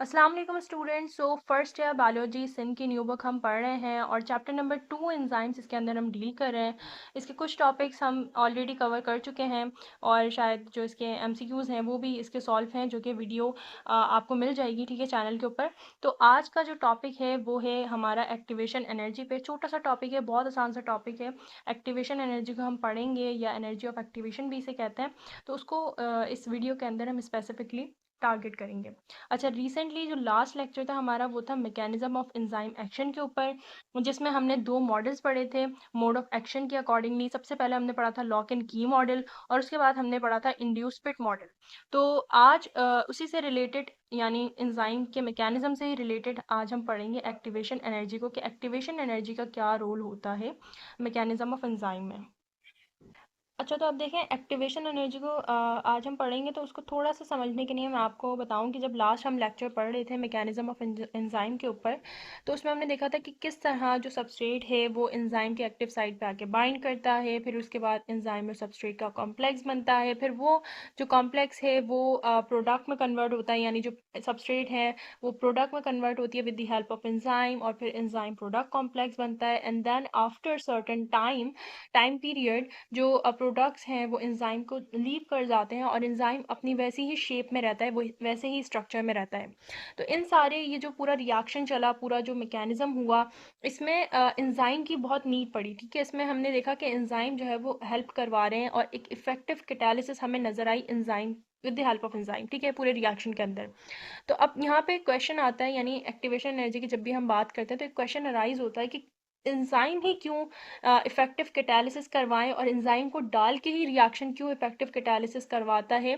अस्सलाम वालेकुम students. First year biology Sindh की न्यू बुक हम पढ़ रहे हैं और चैप्टर नंबर 2 एंजाइम्स इसके अंदर हम डील कर रहे हैं। इसके कुछ टॉपिक्स हम ऑलरेडी कवर कर चुके हैं और शायद जो इसके एमसीक्यूज़ हैं वो भी इसके सॉल्व हैं, जो कि वीडियो आपको मिल जाएगी, ठीक है, चैनल के ऊपर। तो आज का जो टॉपिक है वो है हमारा एक्टिवेशन एनर्जी पे। छोटा सा टॉपिक है, बहुत आसान सा टॉपिक है। एक्टिवेशन एनर्जी को हम पढ़ेंगे या एनर्जी ऑफ एक्टिवेशन भी इसे कहते हैं। तो उसको इस वीडियो के अंदर हम स्पेसिफिकली टारगेट करेंगे। अच्छा, रिसेंटली जो लास्ट लेक्चर था हमारा वो था मैकेनिज्म ऑफ एंजाइम एक्शन के ऊपर, जिसमें हमने दो मॉडल्स पढ़े थे मोड ऑफ एक्शन के अकॉर्डिंगली। सबसे पहले हमने पढ़ा था लॉक एंड की मॉडल और उसके बाद हमने पढ़ा था इंड्यूस पिट मॉडल। तो आज उसी से रिलेटेड, यानी एंजाइम के मैकेनिज्म से ही रिलेटेड आज हम पढ़ेंगे एक्टिवेशन एनर्जी को, कि एक्टिवेशन एनर्जी का क्या रोल होता है मैकेनिज्म ऑफ एंजाइम में। अच्छा, तो अब देखें एक्टिवेशन एनर्जी को आज हम पढ़ेंगे। तो उसको थोड़ा सा समझने के लिए मैं आपको बताऊं कि जब लास्ट हम लेक्चर पढ़ रहे थे मैकेनिज्म ऑफ एंजाइम के ऊपर, तो उसमें हमने देखा था कि किस तरह जो सबस्ट्रेट है वो एंजाइम के एक्टिव साइट पे आके बाइंड करता है, फिर उसके बाद एंजाइम और सबस्ट्रेट का कॉम्प्लेक्स बनता है, फिर वो जो कॉम्प्लेक्स है वो प्रोडक्ट में कन्वर्ट होता है, यानी जो सबस्ट्रेट है वो प्रोडक्ट में कन्वर्ट होती है with the help of enzyme, और फिर एंजाइम प्रोडक्ट कॉम्प्लेक्स बनता है। And then after certain time period जो प्रोडक्ट्स हैं वो एंजाइम को लीव कर जाते हैं और एंजाइम अपनी वैसी ही शेप में रहता है, वो वैसे ही स्ट्रक्चर में रहता है। तो इन सारे ये जो पूरा रिएक्शन चला, पूरा जो मैकेनिज्म हुआ, इसमें एंजाइम की बहुत नीड पड़ी। ठीक है, इसमें हमने देखा कि एंजाइम जो है वो हेल्प करवा रहे हैं और एक इफेक्टिव कैटालिसिस हमें नजर आई enzyme with the help of enzyme, ठीक है, पूरे रिएक्शन के अंदर। तो अब यहाँ पे क्वेश्चन आता है, यानी एक्टिवेशन एनर्जी की जब भी हम बात करते हैं तो एक क्वेश्चन अराइज होता है कि एंजाइम ही क्यों इफेक्टिव कैटालिसिस करवाएं और एंजाइम को डाल के ही रिएक्शन क्यों इफेक्टिव कैटालिसिस करवाता है।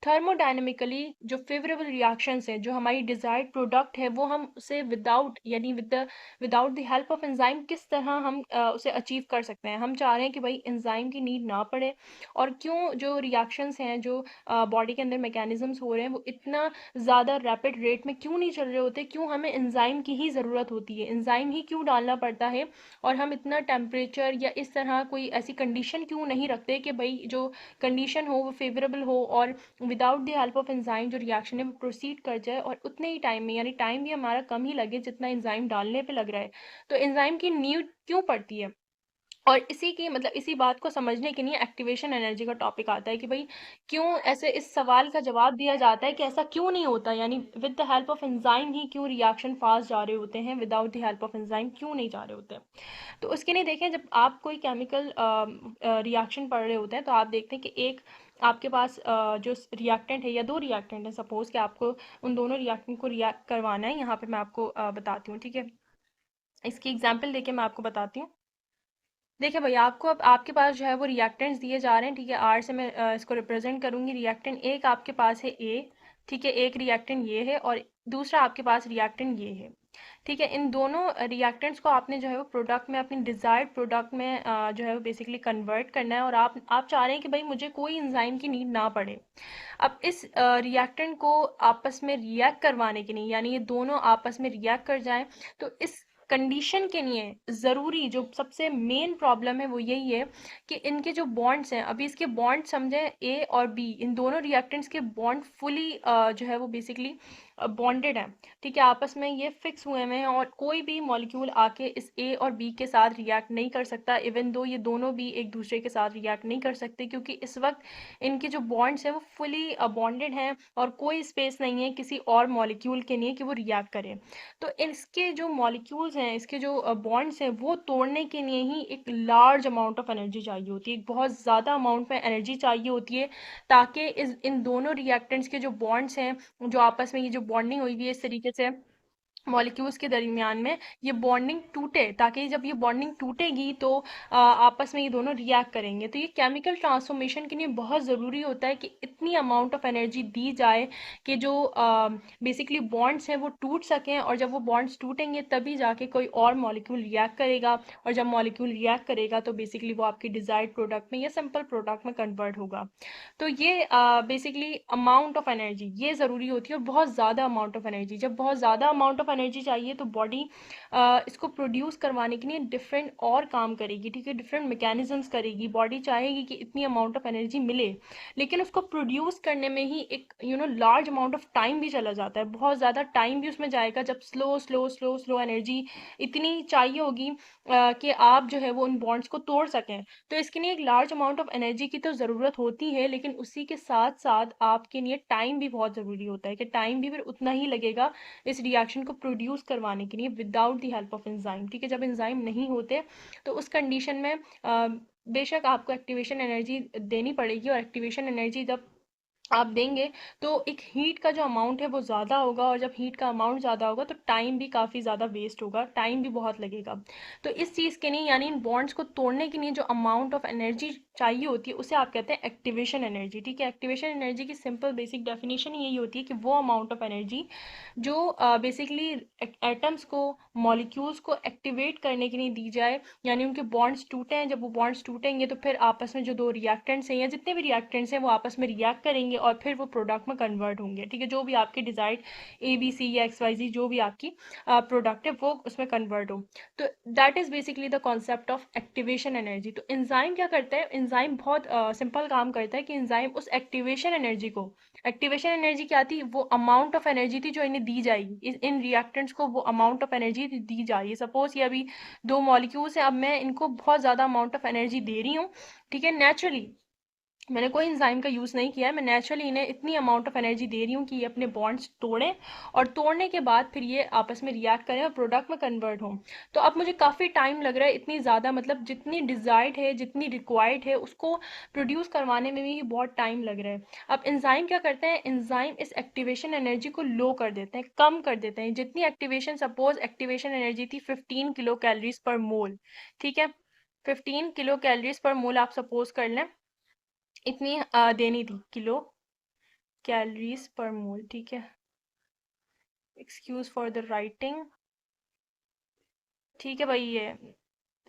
थर्मोडायनेमिकली जो फेवरेबल रिएक्शंस हैं, जो हमारी डिजायर्ड प्रोडक्ट है, वो हम उसे विदाउट, यानी without the help of enzyme किस तरह हम उसे अचीव कर सकते हैं। हम चाह रहे हैं कि भाई एंजाइम की नीड ना पड़े, और क्यों जो रिएक्शंस हैं, जो बॉडी के अंदर मैकेनिज्म्स हो रहे हैं, वो इतना ज़्यादा रैपिड रेट में क्यों नहीं चल रहे होते, क्यों हमें एंजाइम की ही ज़रूरत होती है, एंजाइम ही क्यों डालना पड़ता है, और हम इतना टेम्परेचर या इस तरह कोई ऐसी कंडीशन क्यों नहीं रखते कि भाई जो कंडीशन हो वो फेवरेबल हो और without the help of enzyme जो रिएक्शन है वो प्रोसीड कर जाए और उतने ही टाइम में, यानी टाइम भी हमारा कम ही लगे जितना एंजाइम डालने पे लग रहा है। तो एंजाइम की नीड क्यों पड़ती है, और इसी की मतलब इसी बात को समझने के लिए एक्टिवेशन एनर्जी का टॉपिक आता है कि भाई क्यों ऐसे, इस सवाल का जवाब दिया जाता है कि ऐसा क्यों नहीं होता, यानी with the help of enzyme ही क्यों रिएक्शन फास्ट जा रहे होते हैं, without the help of enzyme क्यों नहीं जा रहे होते हैं। तो उसके लिए देखें, जब आप कोई केमिकल रिएक्शन पढ़ रहे होते हैं तो आप देखते हैं कि एक आपके पास जो रिएक्टेंट है या दो रिएक्टेंट है, सपोज कि आपको उन दोनों रिएक्टेंट को रिएक्ट करवाना है। यहाँ पे मैं आपको बताती हूँ, ठीक है, इसकी एग्जाम्पल देके मैं आपको बताती हूँ। देखिए भैया, आपको अब आपके पास जो है वो रिएक्टेंट्स दिए जा रहे हैं, ठीक है। आर से मैं इसको रिप्रेजेंट करूंगी। रिएक्टेंट एक आपके पास है ए, ठीक है, एक रिएक्टेंट ये है और दूसरा आपके पास रिएक्टेंट ये है, ठीक है। इन दोनों रिएक्टेंट्स को आपने जो है वो प्रोडक्ट में, अपनी डिजायर्ड प्रोडक्ट में जो है वो बेसिकली कन्वर्ट करना है, और आप चाह रहे हैं कि भाई मुझे कोई एंजाइम की नीड ना पड़े। अब इस रिएक्टेंट को आपस में रिएक्ट करवाने के लिए, यानी ये दोनों आपस में रिएक्ट कर जाएं, तो इस कंडीशन के लिए ज़रूरी जो सबसे मेन प्रॉब्लम है वो यही है कि इनके जो बॉन्ड्स हैं, अभी इसके बॉन्ड समझें, ए और बी, इन दोनों रिएक्टेंट्स के बॉन्ड फुली जो है वो बेसिकली बॉन्डेड है, ठीक है, आपस में ये फिक्स हुए हुए हैं, और कोई भी मॉलिक्यूल आके इस ए और बी के साथ रिएक्ट नहीं कर सकता, इवन दो ये दोनों भी एक दूसरे के साथ रिएक्ट नहीं कर सकते, क्योंकि इस वक्त इनके जो बॉन्ड्स हैं वो फुली बॉन्डेड हैं और कोई स्पेस नहीं है किसी और मॉलिक्यूल के लिए कि वो रिएक्ट करे। तो इसके जो मॉलिक्यूल्स हैं, इसके जो बॉन्ड्स हैं, वो तोड़ने के लिए ही एक लार्ज अमाउंट ऑफ एनर्जी चाहिए होती है, एक बहुत ज़्यादा अमाउंट में एनर्जी चाहिए होती है, ताकि इन दोनों रिएक्टेंट्स के जो बॉन्ड्स हैं, जो आपस में ये जो बॉन्डिंग हुई हुई है इस तरीके से मॉलिक्यूल्स के दरमियान में, ये बॉन्डिंग टूटे, ताकि जब ये बॉन्डिंग टूटेगी तो आपस में ये दोनों रिएक्ट करेंगे। तो ये केमिकल ट्रांसफॉर्मेशन के लिए बहुत ज़रूरी होता है कि इतनी अमाउंट ऑफ एनर्जी दी जाए कि जो बेसिकली बॉन्ड्स हैं वो टूट सकें, और जब वो बॉन्ड्स टूटेंगे तभी जाके कोई और मॉलिक्यूल रिएक्ट करेगा, और जब मॉलिक्यूल रिएक्ट करेगा तो बेसिकली वो आपकी डिज़ायर्ड प्रोडक्ट में या सिंपल प्रोडक्ट में कन्वर्ट होगा। तो ये बेसिकली अमाउंट ऑफ एनर्जी ये ज़रूरी होती है, और बहुत ज़्यादा अमाउंट ऑफ एनर्जी, जब बहुत ज़्यादा अमाउंट ऑफ एनर्जी चाहिए तो बॉडी इसको प्रोड्यूस करवाने के लिए डिफरेंट और काम करेगी, ठीक है, डिफरेंट मैकेनिज्म्स करेगी। बॉडी चाहेगी कि इतनी अमाउंट ऑफ एनर्जी मिले, लेकिन उसको प्रोड्यूस करने में ही एक लार्ज अमाउंट ऑफ टाइम भी चला जाता है, बहुत ज़्यादा टाइम भी उसमें जाएगा जब slow slow slow slow energy इतनी चाहिए होगी कि आप जो है वो उन बॉन्ड्स को तोड़ सकें। तो इसके लिए एक लार्ज अमाउंट ऑफ एनर्जी की तो ज़रूरत होती है, लेकिन उसी के साथ साथ आपके लिए टाइम भी बहुत ज़रूरी होता है कि टाइम भी फिर उतना ही लगेगा इस रिएक्शन को प्रोड्यूस करवाने के लिए without the help of enzyme, ठीक है। जब एंजाइम नहीं होते तो उस कंडीशन में बेशक आपको एक्टिवेशन एनर्जी देनी पड़ेगी, और एक्टिवेशन एनर्जी जब आप देंगे तो एक हीट का जो अमाउंट है वो ज़्यादा होगा, और जब हीट का अमाउंट ज़्यादा होगा तो टाइम भी काफ़ी ज़्यादा वेस्ट होगा, टाइम भी बहुत लगेगा। तो इस चीज़ के लिए यानी इन बॉन्ड्स को तोड़ने के लिए जो अमाउंट ऑफ एनर्जी चाहिए होती है उसे आप कहते हैं एक्टिवेशन एनर्जी, ठीक है। एक्टिवेशन एनर्जी की सिंपल बेसिक डेफिनेशन यही होती है कि वो अमाउंट ऑफ एनर्जी जो बेसिकली एटम्स को, मॉलिक्यूल्स को एक्टिवेट करने के लिए दी जाए, यानी उनके बॉन्ड्स टूटे हैं, जब वो बॉन्ड्स टूटेंगे तो फिर आपस में जो दो रिएक्टेंट्स हैं या जितने भी रिएक्टेंट्स हैं वो आपस में रिएक्ट करेंगे और फिर वो प्रोडक्ट में कन्वर्ट होंगे, ठीक है। जो भी आपकी डिजायर्ड ABC या XYZ जो भी आपकी प्रोडक्ट है वो उसमें कन्वर्ट हो। तो that is basically the concept of activation energy. तो एंजाइम क्या करता है, एंजाइम बहुत सिंपल काम करता है कि एंजाइम उस एक्टिवेशन एनर्जी को, एक्टिवेशन एनर्जी क्या थी, वो अमाउंट ऑफ एनर्जी थी जो इन्हें दी जाएगी, इन रिएक्टेंट्स को वो अमाउंट ऑफ एनर्जी दी जा रही है। सपोज ये अभी दो मॉलिक्यूल्स हैं, अब मैं इनको बहुत ज़्यादा अमाउंट ऑफ एनर्जी दे रही हूँ, ठीक है। नेचुरली मैंने कोई एंजाइम का यूज़ नहीं किया है, मैं नेचुरली इन्हें इतनी अमाउंट ऑफ एनर्जी दे रही हूँ कि ये अपने बॉन्ड्स तोड़ें, और तोड़ने के बाद फिर ये आपस में रिएक्ट करें और प्रोडक्ट में कन्वर्ट हों। तो अब मुझे काफ़ी टाइम लग रहा है, इतनी ज़्यादा मतलब जितनी डिज़ायर्ड है, जितनी रिक्वायर्ड है उसको प्रोड्यूस करवाने में भी बहुत टाइम लग रहा है। अब एंजाइम क्या करते हैं, एंजाइम इस एक्टिवेशन एनर्जी को लो कर देते हैं, कम कर देते हैं। जितनी एक्टिवेशन, सपोज एक्टिवेशन एनर्जी थी 15 किलो कैलोरीज पर मोल, ठीक है, 15 किलो कैलोरीज पर मोल आप सपोज कर लें, इतनी देनी थी किलो कैलोरीज पर मोल, ठीक है, एक्सक्यूज फॉर द राइटिंग, ठीक है भाई। ये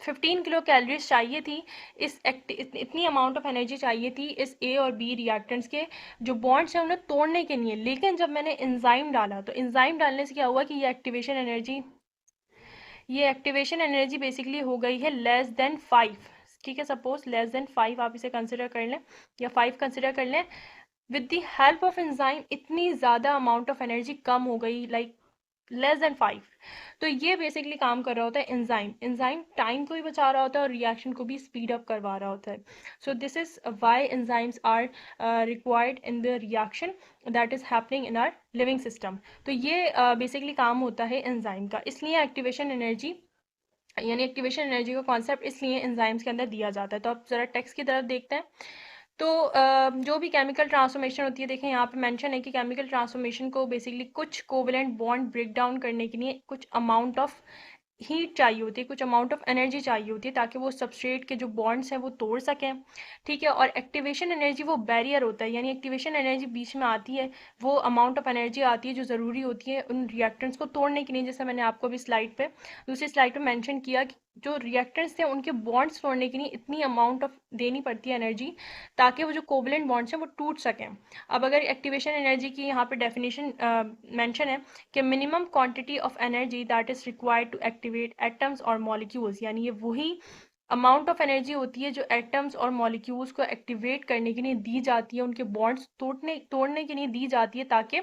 15 किलो कैलोरीज चाहिए थी, इतनी अमाउंट ऑफ एनर्जी चाहिए थी इस A और B रिएक्टेंट्स के जो बॉन्ड्स हैं उन्हें तोड़ने के लिए। लेकिन जब मैंने एंजाइम डाला तो एंजाइम डालने से क्या हुआ कि ये एक्टिवेशन एनर्जी बेसिकली हो गई है लेस देन 5, ठीक है। सपोज लेस देन 5 आप इसे कंसिडर कर लें या 5 कंसिडर कर लें। With the help of enzyme इतनी ज़्यादा अमाउंट ऑफ एनर्जी कम हो गई, लाइक लेस देन 5। तो ये बेसिकली काम कर रहा होता है एंजाइम, एंजाइम टाइम को भी बचा रहा होता है और रिएक्शन को भी स्पीड अप करवा रहा होता है। So this is why enzymes are required in the reaction that is happening in our living system. तो ये बेसिकली काम होता है एंजाइम का, इसलिए एक्टिवेशन एनर्जी यानी एक्टिवेशन एनर्जी का कॉन्सेप्ट इसलिए एंजाइम्स के अंदर दिया जाता है। तो आप ज़रा टेक्स्ट की तरफ देखते हैं। तो जो भी केमिकल ट्रांसफॉर्मेशन होती है, देखें यहाँ पे मेंशन है कि केमिकल ट्रांसफॉर्मेशन को बेसिकली कुछ कोवेलेंट बॉन्ड ब्रेक डाउन करने के लिए कुछ अमाउंट ऑफ हीट चाहिए होती है, कुछ अमाउंट ऑफ एनर्जी चाहिए होती है ताकि वो सबस्ट्रेट के जो बॉन्ड्स हैं वो तोड़ सकें, ठीक है। और एक्टिवेशन एनर्जी वो बैरियर होता है, यानी एक्टिवेशन एनर्जी बीच में आती है, वो अमाउंट ऑफ एनर्जी आती है जो ज़रूरी होती है उन रिएक्टेंट्स को तोड़ने के लिए। जैसे मैंने आपको अभी दूसरी स्लाइड पे मेंशन किया कि जो रिएक्टेंट्स थे उनके बॉन्ड्स तोड़ने के लिए इतनी अमाउंट ऑफ देनी पड़ती है एनर्जी ताकि वो जो कोवलेंट बॉन्ड्स हैं वो टूट सकें। अब अगर एक्टिवेशन एनर्जी की यहाँ पे डेफिनेशन मेंशन है कि minimum quantity of energy that is required to activate atoms और मॉलिक्यूल्स, यानी ये वही अमाउंट ऑफ एनर्जी होती है जो एटम्स और मॉलिक्यूल्स को एक्टिवेट करने के लिए दी जाती है, उनके बॉन्ड्स तोड़ने के लिए दी जाती है ताकि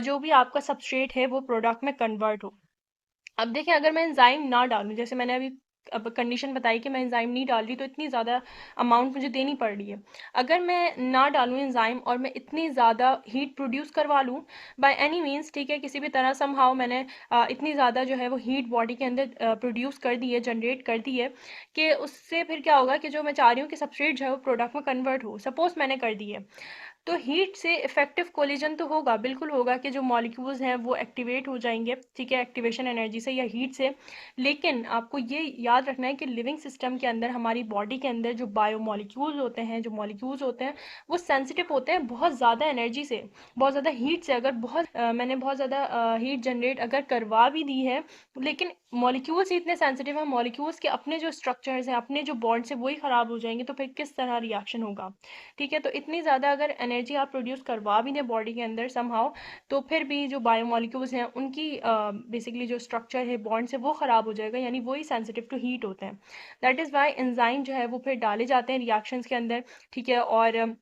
जो भी आपका सबस्ट्रेट है वो प्रोडक्ट में कन्वर्ट हो। अब देखिए अगर मैं एंजाइम ना डालूं, जैसे मैंने अभी अब कंडीशन बताई कि मैं एंजाइम नहीं डाल रही तो इतनी ज़्यादा अमाउंट मुझे देनी पड़ रही है। अगर मैं ना डालूं एंजाइम और मैं इतनी ज़्यादा हीट प्रोड्यूस करवा लूं बाय एनी मीन्स, ठीक है, किसी भी तरह समहाउ मैंने इतनी ज़्यादा जो है वो हीट बॉडी के अंदर प्रोड्यूस कर दी है, जनरेट कर दी है, कि उससे फिर क्या होगा कि जो मैं चाह रही हूँ कि सबस्ट्रेट जो है वो प्रोडक्ट में कन्वर्ट हो, सपोज मैंने कर दी है, तो हीट से इफेक्टिव कोलिजन तो होगा, बिल्कुल होगा कि जो मॉलिक्यूल्स हैं वो एक्टिवेट हो जाएंगे, ठीक है, एक्टिवेशन एनर्जी से या हीट से। लेकिन आपको ये याद रखना है कि लिविंग सिस्टम के अंदर, हमारी बॉडी के अंदर जो बायो मॉलिक्यूल्स होते हैं, जो मॉलिक्यूल्स होते हैं वो सेंसिटिव होते हैं बहुत ज़्यादा एनर्जी से, बहुत ज़्यादा हीट से। अगर मैंने बहुत ज़्यादा हीट जनरेट अगर करवा भी दी है, लेकिन मॉलिक्यूल्स ही इतने सेंसिटिव हैं, मॉलिक्यूल्स के अपने जो स्ट्रक्चर्स हैं, अपने जो बॉन्ड्स हैं वही ख़राब हो जाएंगे, तो फिर किस तरह रिएक्शन होगा, ठीक है। तो इतनी ज़्यादा अगर एनर्जी आप प्रोड्यूस करवा भी दें बॉडी के अंदर समहाउ, तो फिर भी जो बायोमोलिक्यूल्स हैं उनकी बेसिकली जो स्ट्रक्चर है बॉन्ड से वो ख़राब हो जाएगा, यानी वही सेंसिटिव टू हीट होते हैं। दैट इज़ वाई एंजाइम जो है वो फिर डाले जाते हैं रिएक्शंस के अंदर, ठीक है। और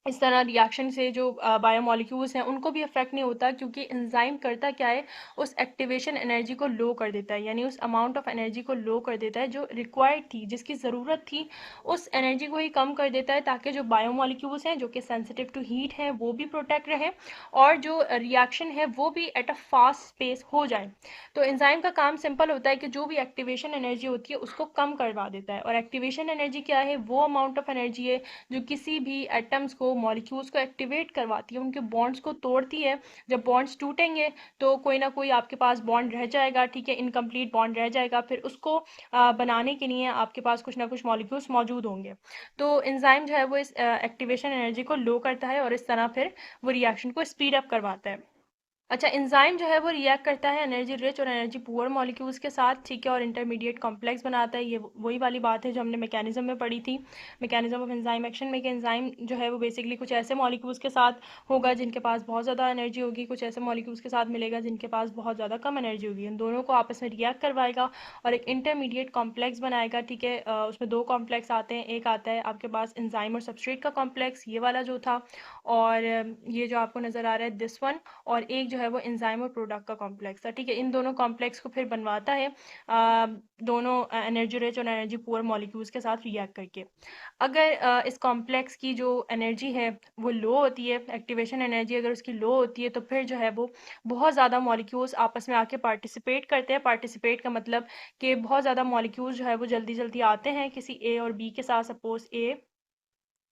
इस तरह रिएक्शन से जो बायोमोलिक्यूल्स हैं उनको भी इफेक्ट नहीं होता, क्योंकि एंजाइम करता क्या है, उस एक्टिवेशन एनर्जी को लो कर देता है, यानी उस अमाउंट ऑफ एनर्जी को लो कर देता है जो रिक्वायर्ड थी, जिसकी ज़रूरत थी, उस एनर्जी को ही कम कर देता है, ताकि जो बायोमोलिक्यूल्स हैं जो कि सेंसिटिव टू हीट हैं वो भी प्रोटेक्ट रहे और जो रिएक्शन है वो भी एट अ फास्ट स्पेस हो जाए। तो एंजाइम का काम सिंपल होता है कि जो भी एक्टिवेशन एनर्जी होती है उसको कम करवा देता है। और एक्टिवेशन एनर्जी क्या है, वो अमाउंट ऑफ एनर्जी है जो किसी भी एटम्स को, मॉलिक्यूल्स को एक्टिवेट करवाती है, उनके बॉन्ड्स को तोड़ती है। जब बॉन्ड्स टूटेंगे तो कोई ना कोई आपके पास बॉन्ड रह जाएगा, ठीक है, इनकम्प्लीट बॉन्ड रह जाएगा, फिर उसको बनाने के लिए आपके पास कुछ ना कुछ मॉलिक्यूल्स मौजूद होंगे। तो एंजाइम जो है वो इस एक्टिवेशन एनर्जी को लो करता है और इस तरह फिर वो रिएक्शन को स्पीड अप करवाता है। अच्छा, एंजाइम जो है वो रिएक्ट करता है एनर्जी रिच और एनर्जी पुअर मॉलिक्यूल्स के साथ, ठीक है, और इंटरमीडिएट कॉम्प्लेक्स बनाता है। ये वही वाली बात है जो हमने मैकेनिज्म में पढ़ी थी, मैकेनिज्म ऑफ एंजाइम एक्शन में, कि एंजाइम जो है वो बेसिकली कुछ ऐसे मॉलिक्यूल्स के साथ होगा जिनके पास बहुत ज़्यादा एनर्जी होगी, कुछ ऐसे मॉलिक्यूल्स के साथ मिलेगा जिनके पास बहुत ज़्यादा कम एनर्जी होगी। इन दोनों को आपस में रिएक्ट करवाएगा और एक इंटरमीडिएट कॉम्प्लेक्स बनाएगा, ठीक है। उसमें दो कॉम्प्लेक्स आते हैं, एक आता है आपके पास एंजाइम और सबस्ट्रेट का कॉम्प्लेक्स, ये वाला जो था, और ये जो आपको नज़र आ रहा है दिस वन, और एक जो है वो एंजाइम और प्रोडक्ट का कॉम्प्लेक्स था, ठीक है। इन दोनों कॉम्प्लेक्स को फिर बनवाता है दोनों एनर्जी रिच और एनर्जी पुअर मॉलिक्यूल्स के साथ रिएक्ट करके। अगर इस कॉम्प्लेक्स की जो एनर्जी है वो लो होती है, एक्टिवेशन एनर्जी अगर उसकी लो होती है, तो फिर जो है वो बहुत ज़्यादा मॉलिक्यूल्स आपस में आके पार्टिसिपेट करते हैं। पार्टिसिपेट का मतलब कि बहुत ज़्यादा मॉलिक्यूल्स जो है वो जल्दी जल्दी आते हैं किसी ए और बी के साथ। सपोज ए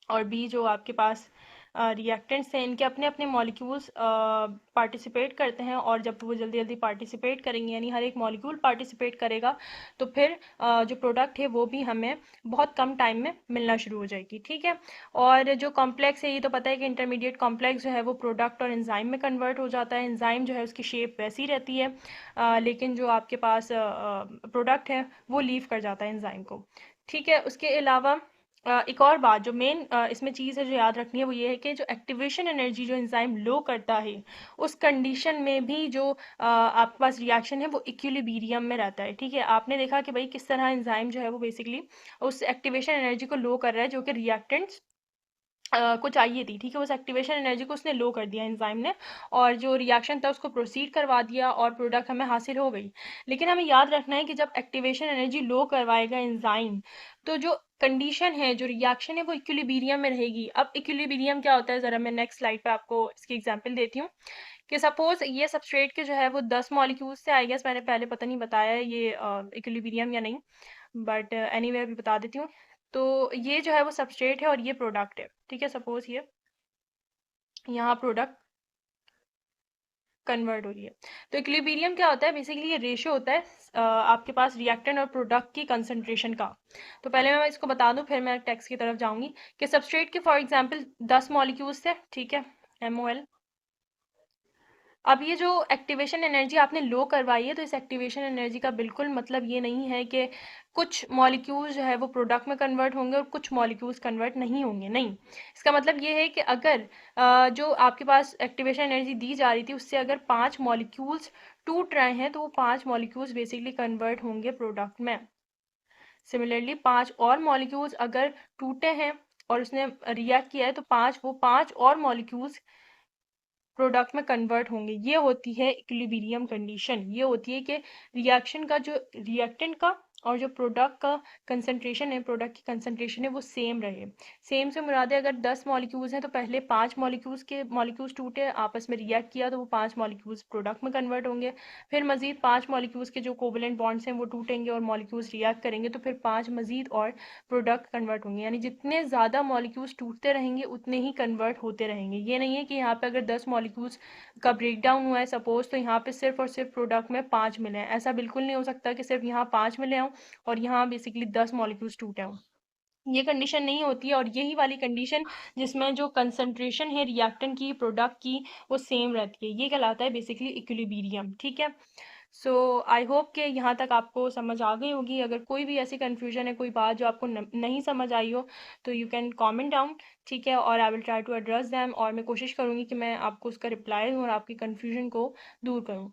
और बी जो आपके पास रिएक्टेंट्स हैं, इनके अपने अपने मॉलिक्यूल्स पार्टिसिपेट करते हैं, और जब वो जल्दी जल्दी पार्टिसिपेट करेंगे, यानी हर एक मॉलिक्यूल पार्टिसिपेट करेगा, तो फिर जो प्रोडक्ट है वो भी हमें बहुत कम टाइम में मिलना शुरू हो जाएगी, ठीक है। और जो कॉम्प्लेक्स है, ये तो पता है कि इंटरमीडिएट कॉम्प्लेक्स जो है वो प्रोडक्ट और एंजाइम में कन्वर्ट हो जाता है। एंजाइम जो है उसकी शेप वैसी रहती है, लेकिन जो आपके पास प्रोडक्ट है वो लीव कर जाता है एंजाइम को, ठीक है। उसके अलावा एक और बात जो मेन इसमें चीज़ है जो याद रखनी है, वो ये है कि जो एक्टिवेशन एनर्जी जो एंजाइम लो करता है, उस कंडीशन में भी जो आपके पास रिएक्शन है वो इक्विलिब्रियम में रहता है, ठीक है। आपने देखा कि भाई किस तरह एंजाइम जो है वो बेसिकली उस एक्टिवेशन एनर्जी को लो कर रहा है जो कि रिएक्टेंट्स को चाहिए थी, ठीक है। उस एक्टिवेशन एनर्जी को उसने लो कर दिया एंजाइम ने, और जो रिएक्शन था उसको प्रोसीड करवा दिया और प्रोडक्ट हमें हासिल हो गई। लेकिन हमें याद रखना है कि जब एक्टिवेशन एनर्जी लो करवाएगा एंजाइम, तो जो कंडीशन है, जो रिएक्शन है, वो इक्विलिब्रियम में रहेगी। अब इक्विलिब्रियम क्या होता है, ज़रा मैं नेक्स्ट स्लाइड पे आपको इसकी एग्जांपल देती हूँ। कि सपोज ये सबस्ट्रेट के जो है वो 10 मॉलिक्यूल्स से, आई गेस मैंने पहले पता नहीं बताया है ये इक्विलिब्रियम या नहीं, बट एनीवे अभी बता देती हूँ। तो ये जो है वो सबस्ट्रेट है और ये प्रोडक्ट है, ठीक है। सपोज ये यहाँ प्रोडक्ट कन्वर्ट हो रही है। तो इक्विलिब्रियम क्या होता है, बेसिकली ये रेशियो होता है आपके पास रिएक्टेंट और प्रोडक्ट की कंसंट्रेशन का। तो पहले मैं इसको बता दूं, फिर मैं टेक्स्ट की तरफ जाऊंगी। कि सबस्ट्रेट के फॉर एग्जांपल 10 मॉलिक्यूल्स थे, ठीक है, MOL। अब ये जो एक्टिवेशन एनर्जी आपने लो करवाई है, तो इस एक्टिवेशन एनर्जी का बिल्कुल मतलब ये नहीं है कि कुछ मॉलिक्यूल्स जो है वो प्रोडक्ट में कन्वर्ट होंगे और कुछ मॉलिक्यूल्स कन्वर्ट नहीं होंगे, नहीं। इसका मतलब ये है कि अगर जो आपके पास एक्टिवेशन एनर्जी दी जा रही थी उससे अगर 5 मॉलिक्यूल्स टूट रहे हैं, तो वो 5 मॉलिक्यूल्स बेसिकली कन्वर्ट होंगे प्रोडक्ट में। सिमिलरली 5 और मॉलिक्यूल्स अगर टूटे हैं और उसने रिएक्ट किया है, तो वो 5 और मॉलिक्यूल्स प्रोडक्ट में कन्वर्ट होंगे। ये होती है इक्विलिब्रियम कंडीशन। ये होती है कि रिएक्शन का जो रिएक्टेंट का और जो प्रोडक्ट का कंसंट्रेशन है, प्रोडक्ट की कंसंट्रेशन है, वो सेम रहे। सेम से मुराद है अगर 10 मॉलिक्यूल्स हैं तो पहले 5 मॉलिक्यूल्स टूटे, आपस में रिएक्ट किया, तो वो 5 मॉलिक्यूल्स प्रोडक्ट में कन्वर्ट होंगे। फिर मजीद 5 मॉलिक्यूल्स के जो कोवलेंट बॉन्ड्स हैं वो टूटेंगे और मॉलिक्यूल्स रिएक्ट करेंगे, तो फिर 5 मजीद और प्रोडक्ट कन्वर्ट होंगे। यानी जितने ज़्यादा मॉलिक्यूल्स टूटते रहेंगे उतने ही कन्वर्ट होते रहेंगे। ये नहीं है कि यहाँ पे अगर 10 मॉलिक्यूल्स का ब्रेक डाउन हुआ है सपोज, तो यहाँ पे सिर्फ और सिर्फ प्रोडक्ट में 5 मिले हैं। ऐसा बिल्कुल नहीं हो सकता कि सिर्फ यहाँ 5 मिले हों और यहाँ बेसिकली 10 मॉलिक्यूल्स टूटे हों। ये कंडीशन नहीं होती है, और यही वाली कंडीशन जिसमें जो कंसंट्रेशन है रिएक्टेंट की, प्रोडक्ट की, वो सेम रहती है, ये कहलाता है बेसिकली इक्विलिब्रियम, ठीक है। सो आई होप कि यहाँ तक आपको समझ आ गई होगी। अगर कोई भी ऐसी कन्फ्यूजन है, कोई बात जो आपको नहीं समझ आई हो, तो यू कैन कमेंट डाउन, ठीक है, और I will try to address them, और मैं कोशिश करूँगी कि मैं आपको उसका रिप्लाई दूँ और आपकी कन्फ्यूजन को दूर करूँ।